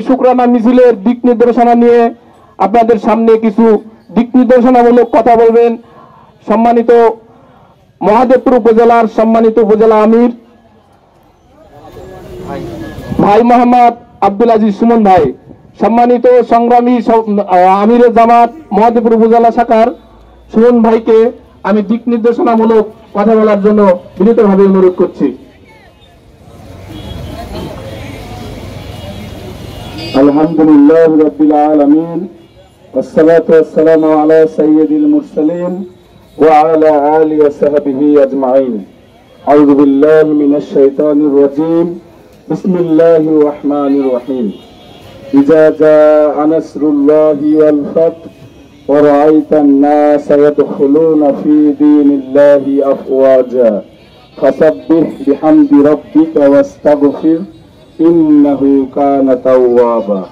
শুকরানা মিছিলের দিক নির্দেশনা নিয়ে আপনাদের সামনে কিছু দিক নির্দেশনামূলক কথা বলবেন সম্মানিত মহাদেবপুর উপজেলার সম্মানিত উপজেলা আমির ভাই মোহাম্মদ আব্দুল আজিজ সুমন ভাই, সম্মানিত সংগ্রামী আমিরের জামাত মহাদেবপুর উপজেলা শাখার সুমন ভাইকে আমি দিক নির্দেশনামূলক কথা বলার জন্য বিনীতভাবে অনুরোধ করছি। আলহামদুলিল্লাহ রাব্বিল আলামিন والصلاة والسلام على سيد المرسلين وعلى آله وصحبه أجمعين. أعوذ بالله من الشيطان الرجيم. بسم الله الرحمن الرحيم. إذا جاء نصر الله والفتح ورأيت الناس يدخلون في دين الله أفواجا فسبح بحمد ربك واستغفر إنه كان توابا.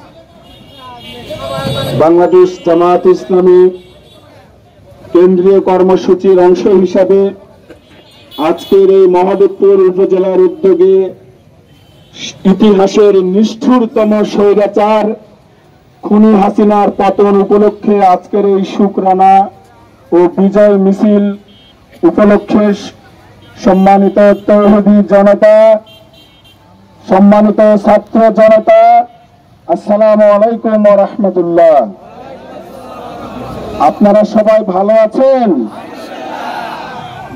বাংলাদেশ জামাত ইসলামী কেন্দ্রীয় কর্মসূচির অংশ হিসাবে আজকের এই মহাদেবপুর উপজেলার উদ্যোগে ইতিহাসের নিষ্ঠুরতম স্বৈরাচার খুনি হাসিনার পতন উপলক্ষে আজকের এই শুকরানা ও বিজয় মিছিল উপলক্ষে সম্মানিত তৌহিদি জনতা, সম্মানিত ছাত্র জনতা, আসসালামু আলাইকুম ওয়া রাহমাতুল্লাহ। আপনারা সবাই ভালো আছেন?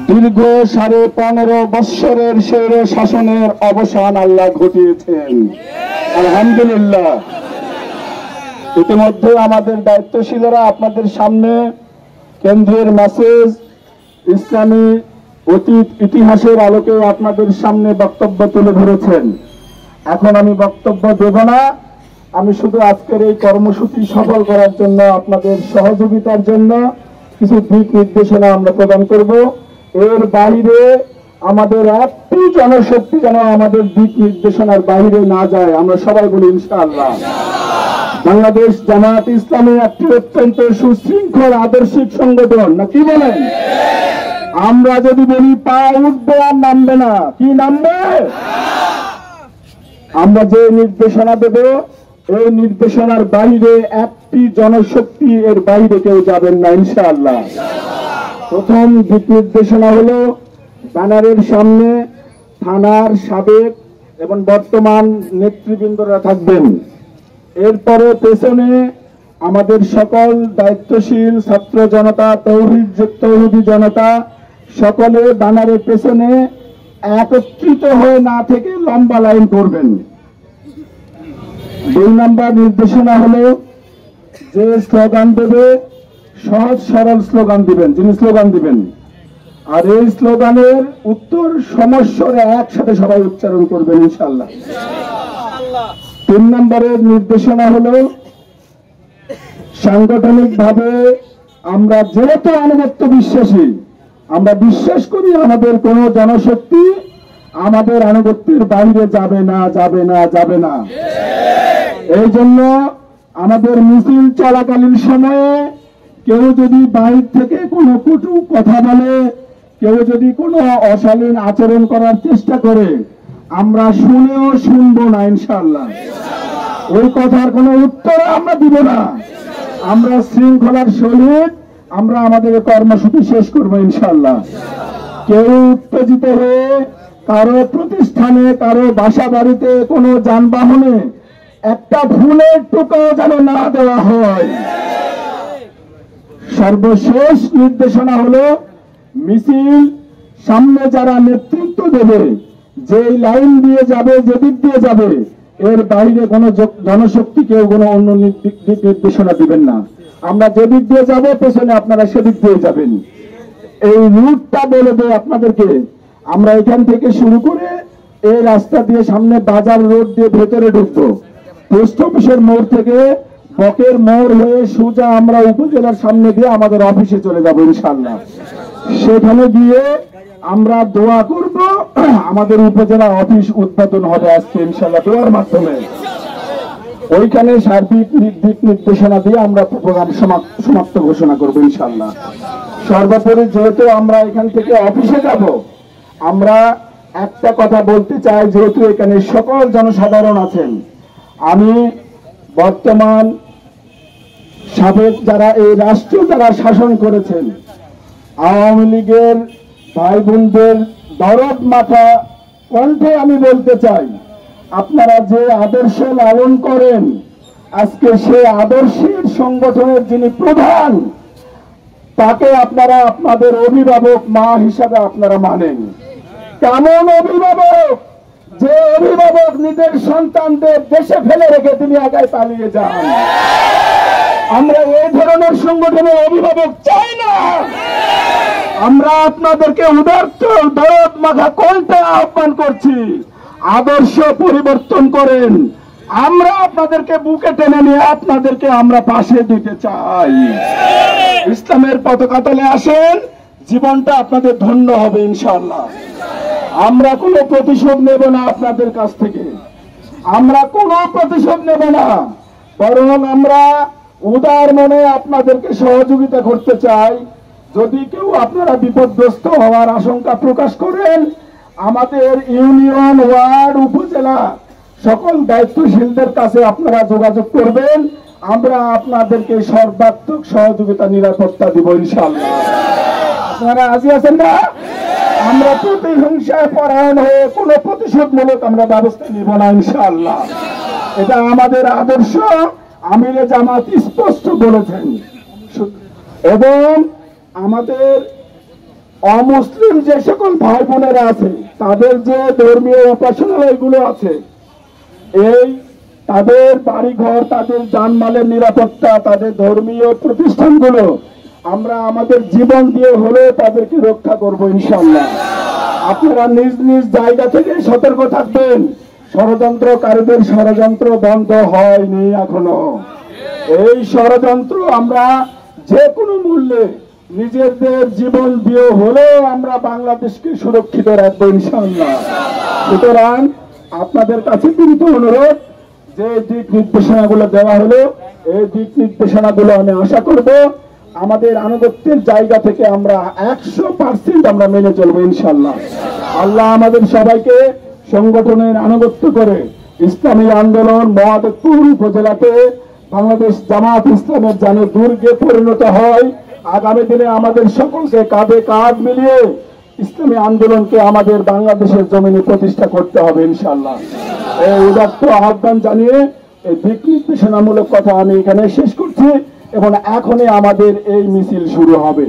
দীর্ঘ 15.5 বৎসরের স্বৈর শাসনের অবসান আল্লাহ ঘটিয়েছেন, আলহামদুলিল্লাহ। ইতিমধ্যে আমাদের দায়িত্বশীলরা আপনাদের সামনে কেন্দ্রের মেসেজ ইসলামী অতীত ইতিহাসের আলোকে আপনাদের সামনে বক্তব্য তুলে ধরেছেন। এখন আমি বক্তব্য দেব না, আমি শুধু আজকের এই কর্মসূচি সফল করার জন্য আপনাদের সহযোগিতার জন্য কিছু দিক নির্দেশনা আমরা প্রদান করব। এর বাইরে আমাদের একটি জনশক্তি যেন আমাদের দিক নির্দেশনার বাইরে না যায়, আমরা সবাই বলি ইনশাআল্লাহ। বাংলাদেশ জামাত ইসলামী একটি অত্যন্ত সুশৃঙ্খল আদর্শিক সংগঠন, না কি বলেন? আমরা যদি বলি পা উঠবে আর নামবে না, কি নামবে? আমরা যে নির্দেশনা দেব এই নির্দেশনার বাইরে একটি জনশক্তি এর বাইরে কেউ যাবেন না ইনশাআল্লাহ। প্রথম দিক নির্দেশনা হলো ব্যানারের সামনে থানার সাবেক এবং বর্তমান নেতৃবৃন্দরা থাকবেন। এরপরে পেছনে আমাদের সকল দায়িত্বশীল ছাত্র জনতা, তৌহিদি জনতা সকলে ব্যানারের পেছনে একত্রিত হয়ে না থেকে লম্বা লাইন করবেন। 2 নম্বর নির্দেশনা হলো যে স্লোগান দেবে সহজ সরল স্লোগান দিবেন, যিনি স্লোগান দিবেন, আর এই স্লোগানের উত্তর সমস্বরে একসাথে সবাই উচ্চারণ করবেন ইনশাআল্লাহ। 3 নম্বরের নির্দেশনা হলো সাংগঠনিক ভাবে আমরা যেহেতু আনুগত্য বিশ্বাসী, আমরা বিশ্বাস করি আমাদের কোন জনশক্তি আমাদের আনুগত্যের বাইরে যাবে না, যাবে না, যাবে না। এই জন্য আমাদের মিছিল চলাকালীন সময়ে কেউ যদি বাইরে থেকে কোনো কটু কথা বলে, কেউ যদি কোনো অশালীন আচরণ করার চেষ্টা করে, আমরা শুনেও শুনবো না ইনশাআল্লাহ। ওই কথার কোনো উত্তর আমরা দিব না। আমরা শৃঙ্খলার সহিত আমরা আমাদের কর্মসূচি শেষ করবো ইনশাআল্লাহ। কেউ উত্তেজিত হয়ে কারো প্রতিষ্ঠানে, কারো বাসা বাড়িতে, কোনো যানবাহনে একটা ফুলের টুকরো যেন না দেওয়া হয়। সর্বশেষ নির্দেশনা হলো মিছিল সামনে যারা নেতৃত্ব দেবে, যেই লাইন দিয়ে যাবে, যেদিক দিয়ে যাবে, এর বাইরে কোনো জনশক্তি কেউ কোনো অন্য নির্দেশনা দিবেন না। আমরা যেদিক দিয়ে যাব পেছনে আপনারা সেদিক দিয়ে যাবেন। এই রুটটা বলে দেয় আপনাদেরকে। আমরা এখান থেকে শুরু করে এই রাস্তা দিয়ে সামনে বাজার রোড দিয়ে ভেতরে ঢুকবো। পোস্ট অফিসের মোড় থেকে বকের মোড় হয়ে সোজা আমরা উপজেলার সামনে দিয়ে আমাদের অফিসে চলে যাবো ইনশাআল্লাহ। সেখানে গিয়ে আমরা দোয়া করব, আমাদের উপজেলা অফিস উদ্বোধন হবে আজকে ইনশাআল্লাহ দোয়ার মাধ্যমে। ওইখানে সার্বিক দিক নির্দেশনা দিয়ে আমরা প্রোগ্রাম সমাপ্ত ঘোষণা করবো ইনশাআল্লাহ। সর্বোপরি যেহেতু আমরা এখান থেকে অফিসে যাব, আমরা একটা কথা বলতে চাই, যেহেতু এখানে সকল জনসাধারণ আছেন, আমি বর্তমান সাবেক যারা এই রাষ্ট্র যারা শাসন করেছেন, আওয়ামী লীগের ভাই বোনদের দরদ মাথা কণ্ঠে আমি বলতে চাই, আপনারা যে আদর্শ লালন করেন, আজকে সে আদর্শের সংগঠনের যিনি প্রধান, তাকে আপনারা আপনাদের অভিভাবক মা হিসাবে আপনারা মানেন। কেমন অভিভাবক? যে অভিভাবক নিজের সন্তানদের দেশে ফেলে রেখে তিনি আগায় পালিয়ে যান। আমরা এই ধরনের সংগঠনের অভিভাবক চাই না। আমরা আপনাদেরকে উদার্ত দরদ মাখা কণ্ঠে আহ্বান করছি, আদর্শ পরিবর্তন করেন। আমরা আপনাদেরকে বুকে টেনে নিয়ে আপনাদেরকে আমরা পাশে দিতে চাই। ইসলামের পতাকা তলে আসেন, জীবনটা আপনাদের ধন্য হবে ইনশাআল্লাহ। আমরা কোনো প্রতিশোধ নেব না আপনাদের কাছ থেকে, আমরা কোনো প্রতিশোধ নেব না, বরং আমরা উদার মনে আপনাদেরকে সহযোগিতা করতে চাই। যদি কেউ আপনারা বিপদগ্রস্ত হওয়ার আশঙ্কা প্রকাশ করেন, আমাদের ইউনিয়ন, ওয়ার্ড, উপজেলা সকল দায়িত্বশীলদের কাছে আপনারা যোগাযোগ করবেন। আমরা আপনাদেরকে সর্বাত্মক সহযোগিতা নিরাপত্তা দিব ইনশাআল্লাহ। আপনারা রাজি আছেন না? আমরা প্রতিহিংসায় পরায়ণ হয়ে কোনো প্রতিশোধমূলক আমরা ব্যবস্থা নিব না ইনশাআল্লাহ। এটা আমাদের আদর্শ আমিরে জামাত স্পষ্ট বলেছেন। এবং আমাদের অমুসলিম যে সকল ভাই বোনেরা আছে, তাদের যে ধর্মীয় উপাসনালয়গুলো আছে, এই তাদের বাড়িঘর, তাদের জানমালের নিরাপত্তা, তাদের ধর্মীয় প্রতিষ্ঠানগুলো আমরা আমাদের জীবন দিয়ে হলেও তাদেরকে রক্ষা করব ইনশাআল্লাহ। আপনারা নিজ নিজ জায়গা থেকে সতর্ক থাকবেন। ষড়যন্ত্রকারীদের ষড়যন্ত্র বন্ধ হয়নি এখনো। এই ষড়যন্ত্র আমরা যে কোনো মূল্যে নিজেদের জীবন দিয়ে হলেও আমরা বাংলাদেশকে সুরক্ষিত রাখবো ইনশাআল্লাহ। সুতরাং আপনাদের কাছে বিনীত অনুরোধ, যে দিক নির্দেশনাগুলো দেওয়া হলো, এই দিক নির্দেশনাগুলো আমি আশা করব আমাদের আনুগত্যের জায়গা থেকে আমরা 100% আমরা মেনে চলবো ইনশাআল্লাহ। আল্লাহ আমাদের সবাইকে সংগঠনের আনুগত্য করে ইসলামী আন্দোলন মহাদেবপুর উপজেলাতে বাংলাদেশ জামাত ইসলামের যেন দুর্গে পরিণত হয়। আগামী দিনে আমাদের সকলকে কাঁধে কাঁধ মিলিয়ে ইসলামী আন্দোলনকে আমাদের বাংলাদেশের জমিনে প্রতিষ্ঠা করতে হবে ইনশাআল্লাহ। এই উদাত্ত আহ্বান জানিয়ে এই দিক নির্দেশনামূলক কথা আমি এখানে শেষ করছি এবং এখনই আমাদের এই মিছিল শুরু হবে।